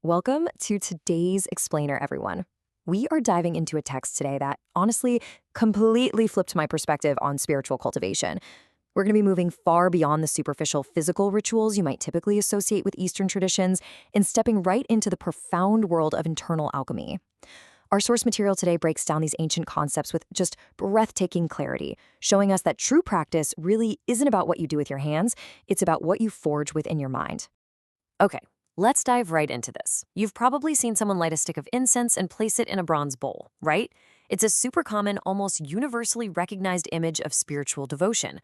Welcome to today's explainer, everyone. We are diving into a text today that honestly completely flipped my perspective on spiritual cultivation. We're going to be moving far beyond the superficial physical rituals you might typically associate with Eastern traditions and stepping right into the profound world of internal alchemy. Our source material today breaks down these ancient concepts with just breathtaking clarity, showing us that true practice really isn't about what you do with your hands, it's about what you forge within your mind. Okay, let's dive right into this. You've probably seen someone light a stick of incense and place it in a bronze bowl, right? It's a super common, almost universally recognized image of spiritual devotion.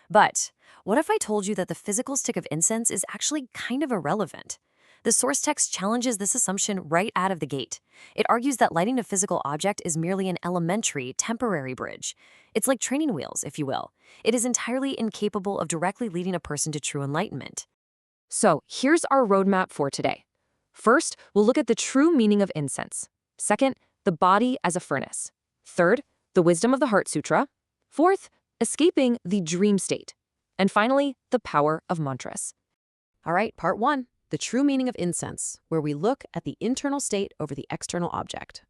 But what if I told you that the physical stick of incense is actually kind of irrelevant? The source text challenges this assumption right out of the gate. It argues that lighting a physical object is merely an elementary, temporary bridge. It's like training wheels, if you will. It is entirely incapable of directly leading a person to true enlightenment. So here's our roadmap for today. First, we'll look at the true meaning of incense. Second, the body as a furnace. Third, the wisdom of the Heart Sutra. Fourth, escaping the dream state. And finally, the power of mantras. All right, part one, the true meaning of incense, where we look at the internal state over the external object.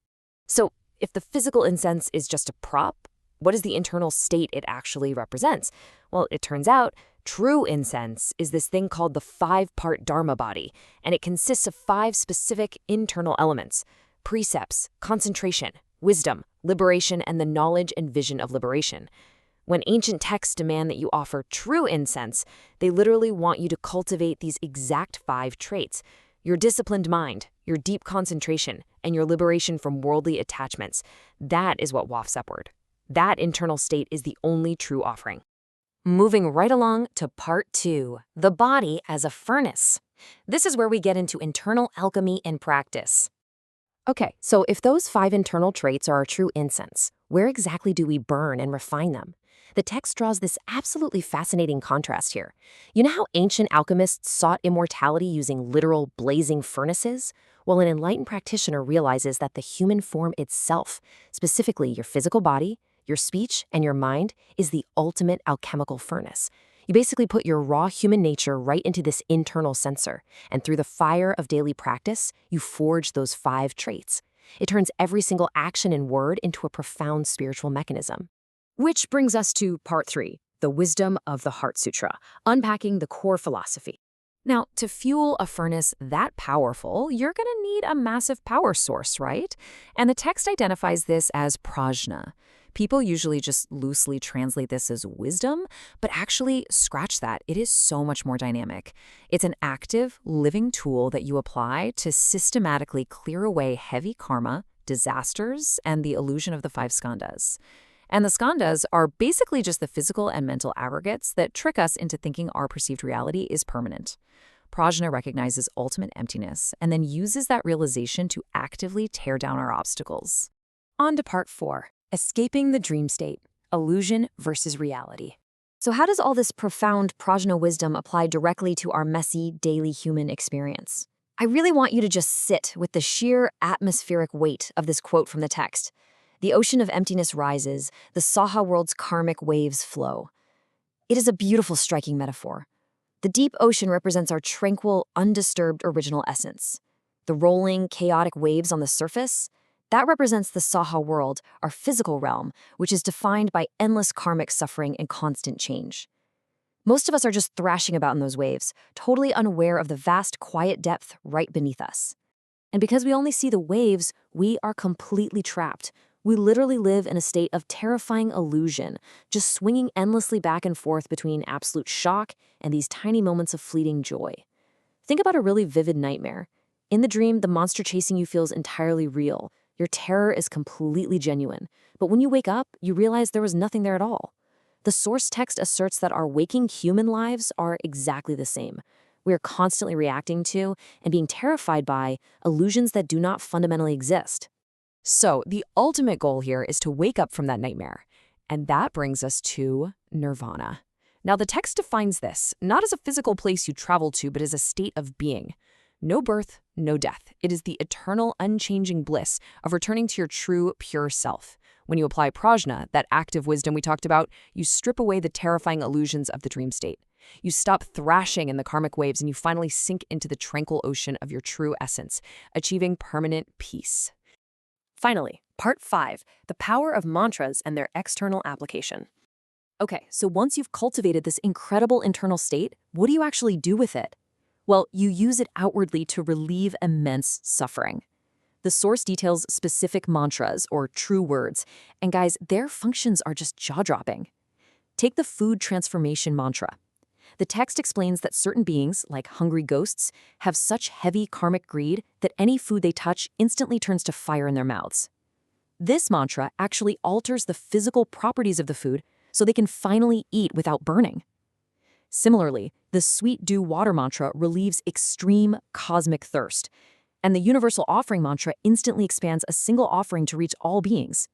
So if the physical incense is just a prop, what is the internal state it actually represents? Well, it turns out true incense is this thing called the five-part Dharma body, and it consists of five specific internal elements: precepts, concentration, wisdom, liberation, and the knowledge and vision of liberation. When ancient texts demand that you offer true incense, they literally want you to cultivate these exact five traits: your disciplined mind, your deep concentration, and your liberation from worldly attachments. That is what wafts upward. That internal state is the only true offering. Moving right along to part two, the body as a furnace. This is where we get into internal alchemy and practice. Okay, so if those five internal traits are our true incense, where exactly do we burn and refine them? The text draws this absolutely fascinating contrast here. You know how ancient alchemists sought immortality using literal blazing furnaces? Well, an enlightened practitioner realizes that the human form itself, specifically your physical body, your speech, and your mind, is the ultimate alchemical furnace. You basically put your raw human nature right into this internal censer, and through the fire of daily practice, you forge those five traits. It turns every single action and word into a profound spiritual mechanism. Which brings us to part three, the wisdom of the Heart Sutra, unpacking the core philosophy. Now, to fuel a furnace that powerful, you're going to need a massive power source, right? And the text identifies this as prajna. People usually just loosely translate this as wisdom, but actually, scratch that. It is so much more dynamic. It's an active, living tool that you apply to systematically clear away heavy karma, disasters, and the illusion of the five skandhas. And the skandhas are basically just the physical and mental aggregates that trick us into thinking our perceived reality is permanent. Prajna recognizes ultimate emptiness and then uses that realization to actively tear down our obstacles. On to part four, escaping the dream state, illusion versus reality. So how does all this profound prajna wisdom apply directly to our messy, daily human experience? I really want you to just sit with the sheer atmospheric weight of this quote from the text. The ocean of emptiness rises, the Saha world's karmic waves flow. It is a beautiful, striking metaphor. The deep ocean represents our tranquil, undisturbed original essence. The rolling, chaotic waves on the surface, that represents the Saha world, our physical realm, which is defined by endless karmic suffering and constant change. Most of us are just thrashing about in those waves, totally unaware of the vast, quiet depth right beneath us. And because we only see the waves, we are completely trapped. We literally live in a state of terrifying illusion, just swinging endlessly back and forth between absolute shock and these tiny moments of fleeting joy. Think about a really vivid nightmare. In the dream, the monster chasing you feels entirely real. Your terror is completely genuine. But when you wake up, you realize there was nothing there at all. The source text asserts that our waking human lives are exactly the same. We are constantly reacting to and being terrified by illusions that do not fundamentally exist. So the ultimate goal here is to wake up from that nightmare. And that brings us to nirvana. Now, the text defines this not as a physical place you travel to, but as a state of being. No birth, no death. It is the eternal, unchanging bliss of returning to your true, pure self. When you apply prajna, that active wisdom we talked about, you strip away the terrifying illusions of the dream state. You stop thrashing in the karmic waves and you finally sink into the tranquil ocean of your true essence, achieving permanent peace. Finally, part 5, the power of mantras and their external application. Okay, so once you've cultivated this incredible internal state, what do you actually do with it? Well, you use it outwardly to relieve immense suffering. The source details specific mantras, or true words, and guys, their functions are just jaw-dropping. Take the food transformation mantra. The text explains that certain beings, like hungry ghosts, have such heavy karmic greed that any food they touch instantly turns to fire in their mouths. This mantra actually alters the physical properties of the food so they can finally eat without burning. Similarly, the sweet dew water mantra relieves extreme cosmic thirst, and the universal offering mantra instantly expands a single offering to reach all beings.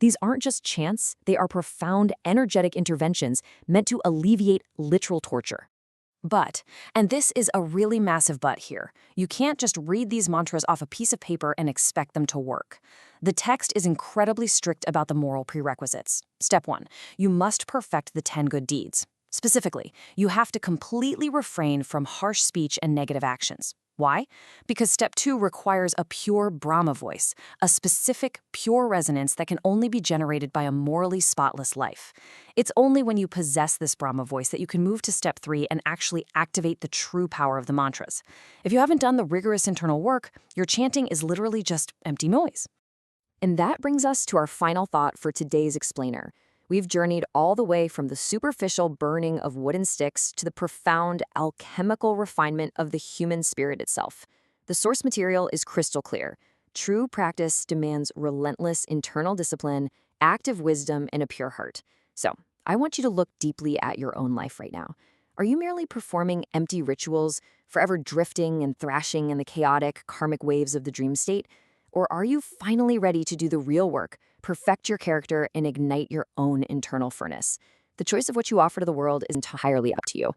These aren't just chants, they are profound, energetic interventions meant to alleviate literal torture. But, and this is a really massive but here, you can't just read these mantras off a piece of paper and expect them to work. The text is incredibly strict about the moral prerequisites. Step 1, you must perfect the 10 good deeds. Specifically, you have to completely refrain from harsh speech and negative actions. Why? Because step 2 requires a pure Brahma voice, a specific, pure resonance that can only be generated by a morally spotless life. It's only when you possess this Brahma voice that you can move to step 3 and actually activate the true power of the mantras. If you haven't done the rigorous internal work, your chanting is literally just empty noise. And that brings us to our final thought for today's explainer. We've journeyed all the way from the superficial burning of wooden sticks to the profound alchemical refinement of the human spirit itself. The source material is crystal clear. True practice demands relentless internal discipline, active wisdom, and a pure heart. So, I want you to look deeply at your own life right now. Are you merely performing empty rituals, forever drifting and thrashing in the chaotic, karmic waves of the dream state? Or are you finally ready to do the real work, perfect your character, and ignite your own internal furnace? The choice of what you offer to the world is entirely up to you.